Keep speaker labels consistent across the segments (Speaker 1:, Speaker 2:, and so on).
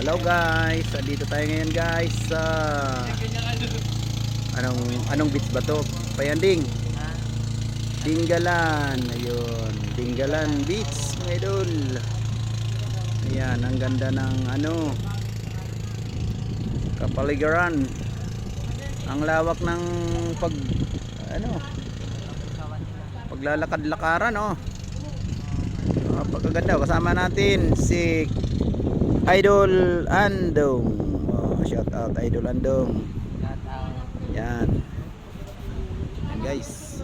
Speaker 1: Hello guys, dito tayo ngayon guys sa anong beach ba to? Payanding. Dingalan, ayun, Dingalan Beach mga idol. Ayan, ang ganda ng kapaligiran. Ang lawak ng paglalakad-lakaran, oh. Pagkaganda, kasama natin si Idol Andong. Shout out Idol Andong. Yan. Yan guys.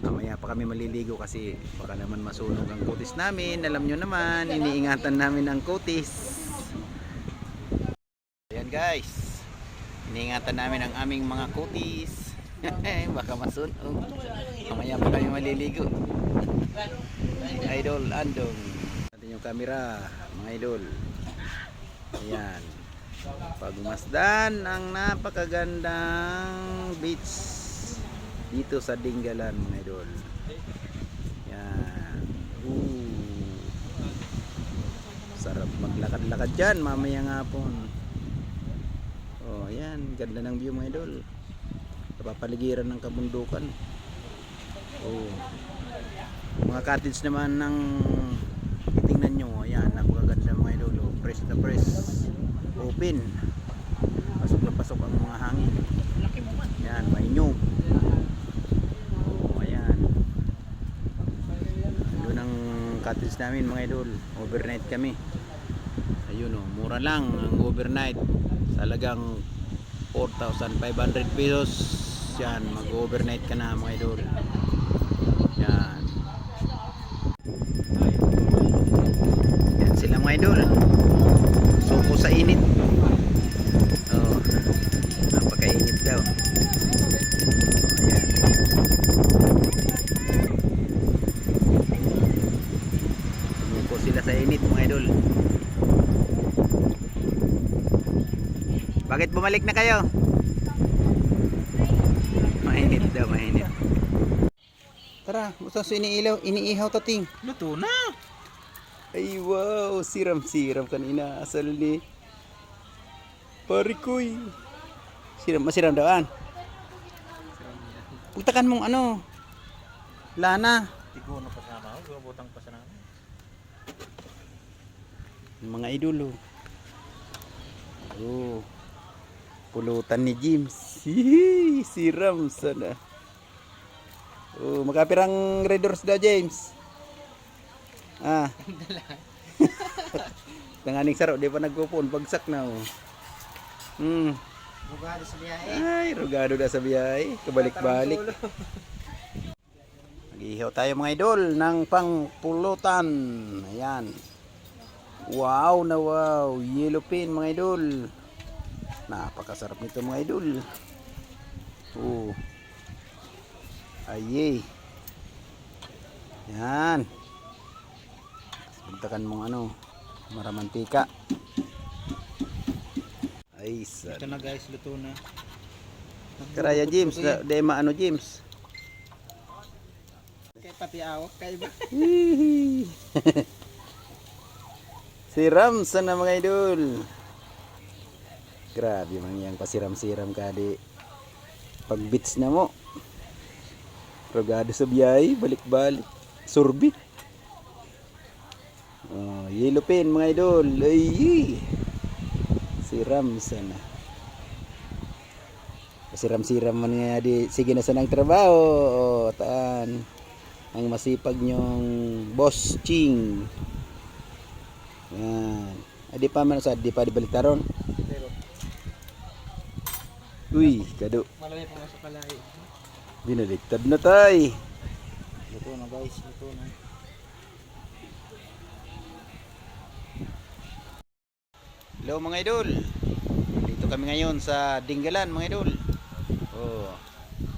Speaker 1: Mamaya pa kami maliligo kasi baka naman masunog ang kutis namin. Alam nyo naman, iniingatan namin ang kutis. Yan guys. Iniingatan namin ang aming mga kutis. Baka masunog. Mamaya pa kami maliligo. Idol Andong. Natin yung camera, mga idol. Ayan. Pagmasdan ang napakagandang beach dito sa Dingalan mga idol. Yan. Sarap maglakad-lakad dyan mamayang hapon. Oh, ayan, ganda ng view mga idol. Napapaligiran ng kabundukan. Oh. Mga cottage naman ng tingnan nyo, ayan, napakaganda mga idol. Oh, press na press. Open. Pasok na pasok ang mga hangin. Ayan, may nyug. Oh, ayan. Doon ang cottage namin mga idol. Overnight kami. Ayun oh, mura lang ang overnight. Talagang 4,500 pesos. Yan, mag-overnight ka na mga idol. Yan. Yan sila mga idol. Suko sa init. Oh, napakainit daw. Oh, ayan. Suko sila sa init mga idol. Bakit bumalik na kayo? Mainit daw, mainit. Tara, gusto sa iniihaw tating.
Speaker 2: Luto na.
Speaker 1: Ay wow, siram-siram kanina asal ni Parikoy. Masiram daan. Pagtakan mong lana.
Speaker 2: Tigo na pasama ako, butang pasana.
Speaker 1: Mga idolo. Oh. Pulutan ni James. Hihi, siram sana. Oh, makapirang Red Doors daw James. Tanganing saro, di pa nagpupon, bagsak na oh.
Speaker 2: Rugado sa biyahe.
Speaker 1: Ay, rugado na sa biyahe, kabalik-balik. Mag-ihaw tayo mga idol ng pangpulutan. Ayan. Wow na wow, yellow pin mga idol. Napakasarap nito mga idol. Oh. Ayy. Yan. Puntakan mong maramantika. Ay,
Speaker 2: Ito na guys, luto na.
Speaker 1: Karaya James, dema James.
Speaker 2: Kay pati awak kay ba?
Speaker 1: Siram sana mga idol. Grabe man yang pasiram-siram ka di pag beach na mo. Rogado sa biyay, balik-balik. Surbi. Oh, yellow pin mga idol. Ay. Siram sana. Siram-siram man nga di sige na sanang trabaho. Oh, taan. Ang masipag nyong boss Ching. Yan. Adi pa man sa di pa di baliktaron. Uy, kado.
Speaker 2: Malay pa sa kalay.
Speaker 1: Binaliktad na tay.
Speaker 2: Luto na guys, luto na.
Speaker 1: Hello mga idol. Dito kami ngayon sa Dingalan mga idol. Oh.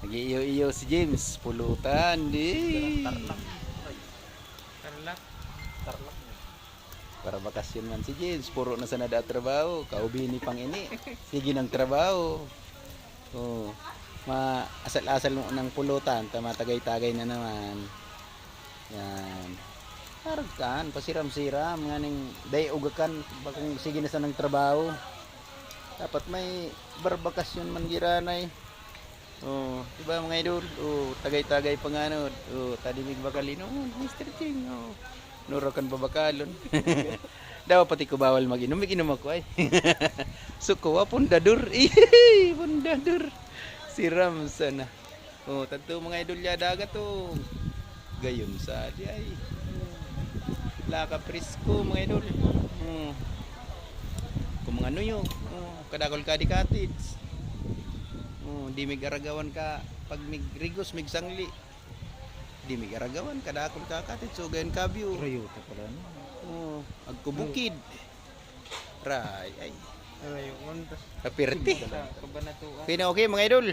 Speaker 1: Nag-iiyaw-iyaw si James, pulutan di.
Speaker 2: Tarlak.
Speaker 1: Para bakasyon man si James, puro na sana da trabaho, kaubi ni pang ini. Sige ng trabaho. Oh. Asal-asal ng pulutan, tamatagay-tagay na naman. Yan. Haragkan, pasiram-siram nga ning day ugakan bakong sige na sa ng trabaho. Dapat may barbakasyon man giranay. Oh, diba mga idol? Oh, tagay-tagay pa nga no. Oh, tadimig bakalino, Mr. Ching. Oh, nurakan babakalon. Daw pati ko bawal mag-inom, mag-inom ako ay. Suko pundadur. Pundadur. Siram sana. Oh, tanto mga idol ya dagat to. Gayon sa di ay. Laka presko mga idol. Kung mga ano yun, kadakol ka di cottage. Di mig aragawan ka pag mig rigos mig sangli. Di mig aragawan kadakol ka cottage so gayon ka view.
Speaker 2: Rayuta pala no.
Speaker 1: Agkubukid. Ray ay.
Speaker 2: Rayo untas.
Speaker 1: Kapirti.
Speaker 2: Kabanatuan.
Speaker 1: Okay na okay mga idol.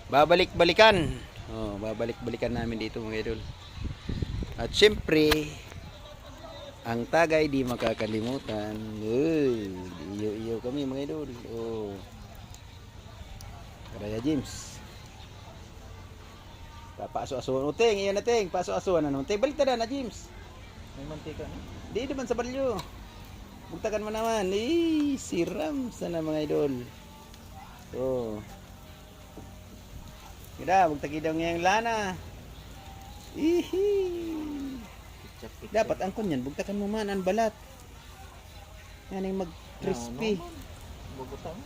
Speaker 1: Babalik-balikan. Babalik-balikan namin dito mga idol. At syempre, ang tagay di makakalimutan. Uy, iyo-iyo kami mga idol. Oh. Karaya James. Papaso-asuan. Uteng, iyan na ting. Paso-asuan na naman. Ting, balik na James.
Speaker 2: May mantika no?
Speaker 1: Di naman sa balyo. Bugtakan mo naman. Siram sana mga idol. Oh. Kira, bugtaki daw ngayong lana. Dapat ang kunyan, bugtakan mo man ang balat. Yan yung mag-crispy.
Speaker 2: Bugutang.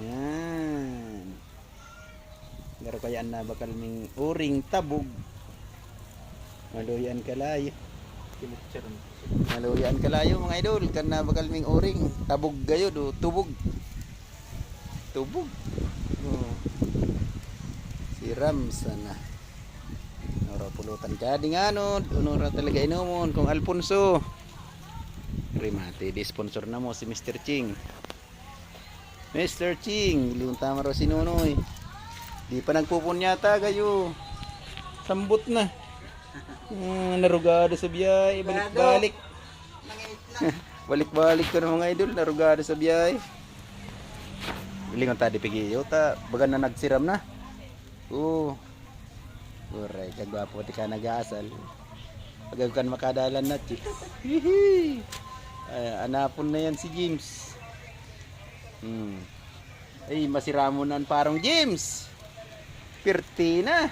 Speaker 1: Yan. Garo kaya na bakal ming uring tabog. Maluyan kalayo. Maluyan kalayo mga idol. Kan na bakal ming uring tabog gayo do tubog. Tubog. Oh. Siram sana. Nora pulutan ka di nga no. Nora talaga inomon kung Alfonso. Rimate di sponsor na mo si Mr. Ching. Mr. Ching, liung tama raw si Nonoy. Di pa nagpupunyata kayo. Sambot na. Narugado sa biyay. Balik-balik. Balik-balik ko ng mga idol. Narugado sa biyay. Bilingon ta di pigiyo ta. Baga na nagsiram na. Uray, kagwapo di ka nag-aasal. Pag kan makadalan na chicks. Anapon na yan si James. Ay, masiramo na parang James. Pirti na.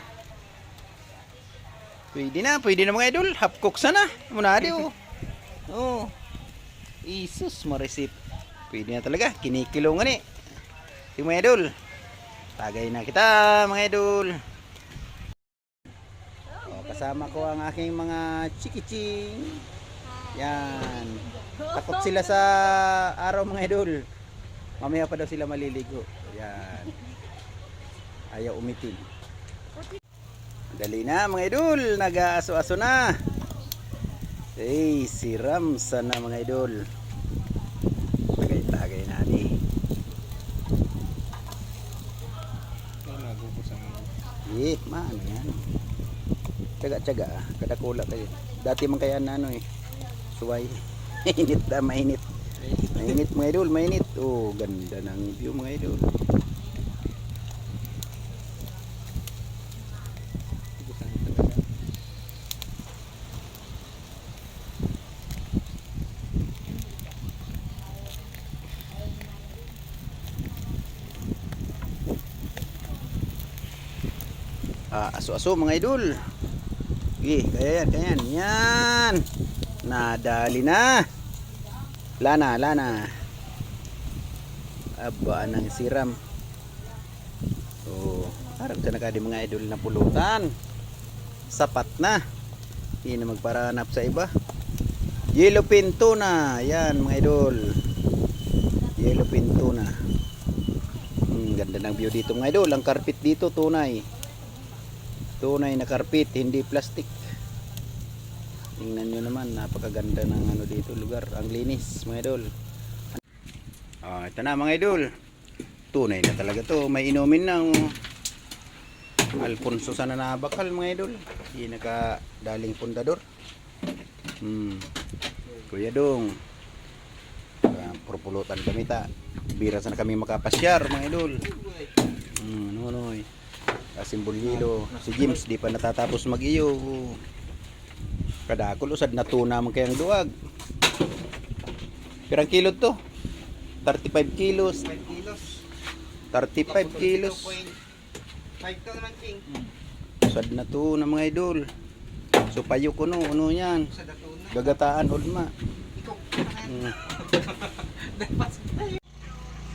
Speaker 1: Pwede na mga idol. Half cook sana. Muna di Isus maresip. Pwede na talaga. Kinikilungan yung mga idol. Tagay na kita mga idol. Kasama ko ang aking mga chikiching. Yan. Takot sila sa araw mga idol. Mamaya pa daw sila maliligo. Yan. Ayaw umitim. Dali na mga idol. Nag-aaso-aso na. Siram sana mga idol. Tagay-tagay na ni. Maano yan. Tsaga-tsaga. Kadakula kayo. Dati man kaya na suway. Mainit na, mainit. Mainit mga idol, mainit. Ganda ng view mga idol. Aso-aso mga idol. Kaya yan. Yan. Nadali na. Lana. Aba nang siram. Harap sa nakadi mga idol na pulutan. Sapat na. Hindi na magparanap sa iba. Yellowfin tuna. Yan mga idol. Yellowfin tuna. Ganda ng view dito mga idol. Ang carpet dito tunay. Tunay na carpet, hindi plastic. Tingnan nyo naman, napakaganda ng dito lugar. Ang linis mga idol. Ito na mga idol. Tunay na talaga to. May inumin ng Alfonso sana nabakal mga idol. Hindi nakadaling pundador. Kuya Dong. Purpulutan kami ta. Bira sana kami makapasyar mga idol. Nonoy. Simbolyilo. Si James di pa natatapos mag-iyo. Kadakol usad na tuna man kayang duwag. Pirang kilo to? 35 kilos.
Speaker 2: 5 kilos.
Speaker 1: 35 kilos.
Speaker 2: 5 to naman, King.
Speaker 1: Usad na tuna mga idol. So payo ko no, ano yan?
Speaker 2: Sa datuna.
Speaker 1: Gagataan ulma.
Speaker 2: Ikaw.
Speaker 1: Mm.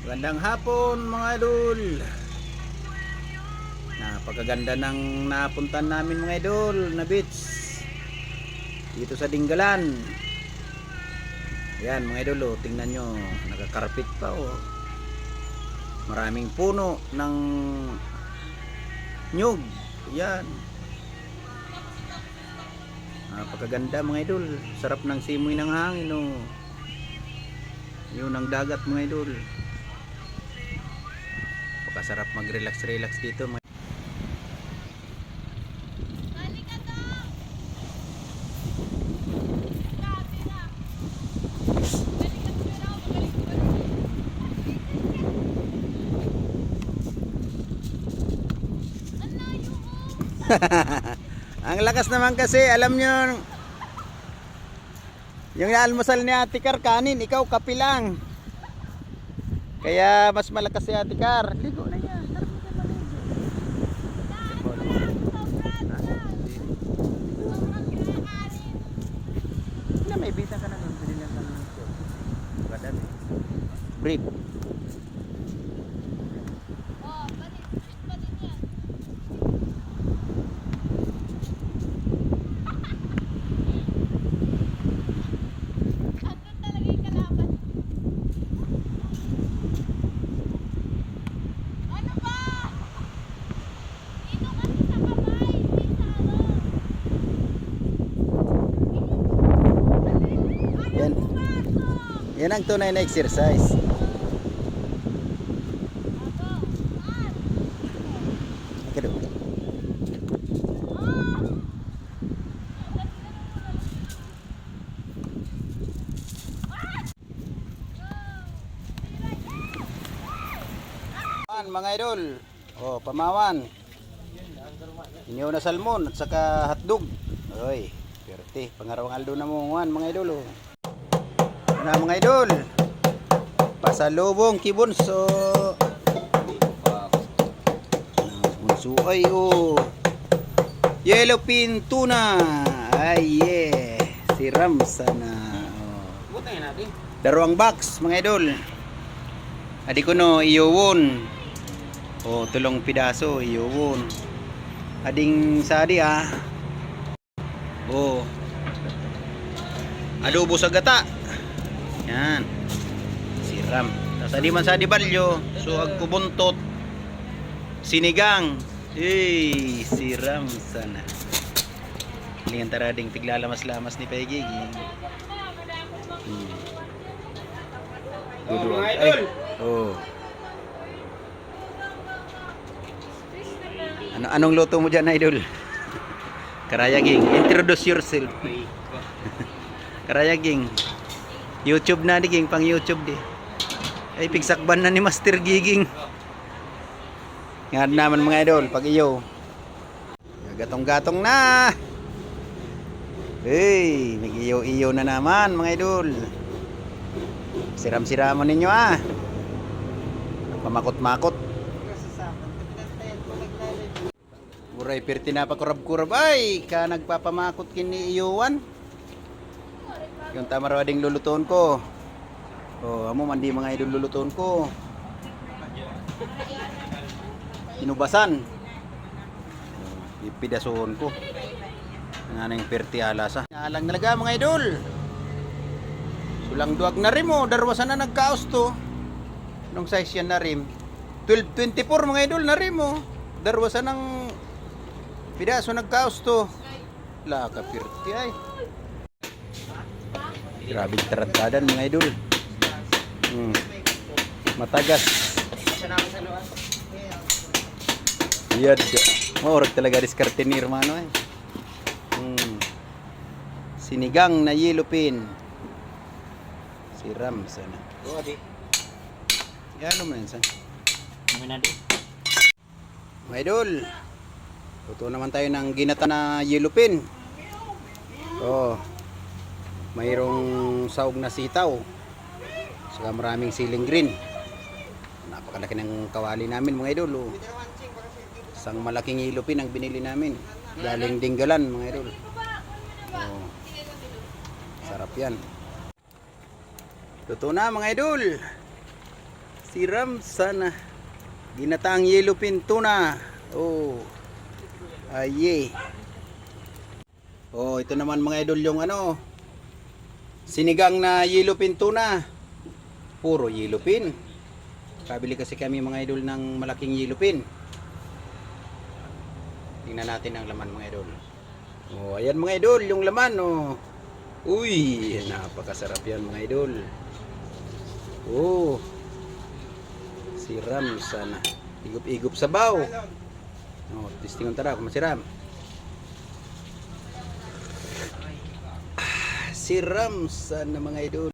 Speaker 1: Magandang hapon mga idol. Napakaganda ng napuntan namin mga idol na beach. Dito sa Dinggalan. Yan mga idol, oh, tingnan nyo, nakakarpit pa oh. Maraming puno ng nyug. Yan. Napakaganda mga idol. Sarap ng simoy ng hangin oh. Yun ang dagat mga idol. Napakasarap mag-relax dito mga. Ang lakas naman kasi, alam nyo, yung almusal ni Ate Car kanin, ikaw kape lang. Kaya mas malakas si Ate Car. Ligo na yan. Na may bita ka na doon. Binili lang ng ito. Brief. Yan. Yan ang tunay na exercise. Okay, do. Mga idol. Oh, pamawan. Inyo na salmon at saka hotdog. Oy, perte. Pangarawang Aldo na mo mga idol. Oh. Na mga idol, pasalubong kibunso. Bunso ay oh, yellowfin tuna. Ay yeah, si Ramsa na oh.
Speaker 2: Butin natin.
Speaker 1: Daruang box mga idol. Adi ko no iyowon. Oh, tulong pidaso iyowon. Ading sadi ah. Oh. Adobo sa gata. Yan. Siram. Tadi man sa dibalyo, so agkubuntot. Sinigang. Siram sana. Lingan tarading tiglalamas-lamas ni Peggy.
Speaker 2: Oh, mga idol.
Speaker 1: Oh. Anong luto mo dyan, idol? Karayaging, introduce yourself. Karayaging. YouTube na diging, pang YouTube di. Ay pigsakban na ni Master Giging. Nga naman mga idol, pag iyo. Gatong-gatong na. Hey, nag-iyo-iyo na naman mga idol. Siram-siramon ninyo ah. Pamakot-makot. Uray pirti na pa kurab-kurab ay ka nagpapamakot kini iyuwan. Yung tamarading luluton ko. Oh, amo man di mga idol luluton ko. Inubasan. Ipidason ko. Nanang pirti alasa. Alang talaga mga idol. Sulang duwag na rin mo, darwasan na nagkaos to. Nung size yan na rin. 12.24 mga idol na rin mo. Darwasan ng pidaso nagkaos to. Laka pirti ay. Grabe tarantadan mga idol. Matagas. Iyad. Maurag talaga diskarte ni hermano eh. Sinigang na yellowfin. Siram sana.
Speaker 2: Oh, adi.
Speaker 1: Yan naman san.
Speaker 2: Minadi.
Speaker 1: Mga idol. Luto naman tayo ng ginata na yellowfin. Oh. Mayroong saog na sitaw. Saka maraming siling green. Napakalaki ng kawali namin mga idol. Oh. Isang malaking ilupin ang binili namin. Galing Dinggalan mga idol. Oh. Sarap yan. Totoo na mga idol. Siram sana. Ginataang yellowfin tuna. Oh. Aye. Oh, ito naman mga idol yung ano. Sinigang na yellowfin tuna. Puro yellowfin. Kabili kasi kami mga idol ng malaking yellowfin. Tingnan natin ang laman mga idol. Oh, ayan mga idol, yung laman oh. Uy, napakasarap yan mga idol. Oh. Siram sana. Igop-igop sabaw. Oh, testingon tara kung masiram. Siram sana mga idol.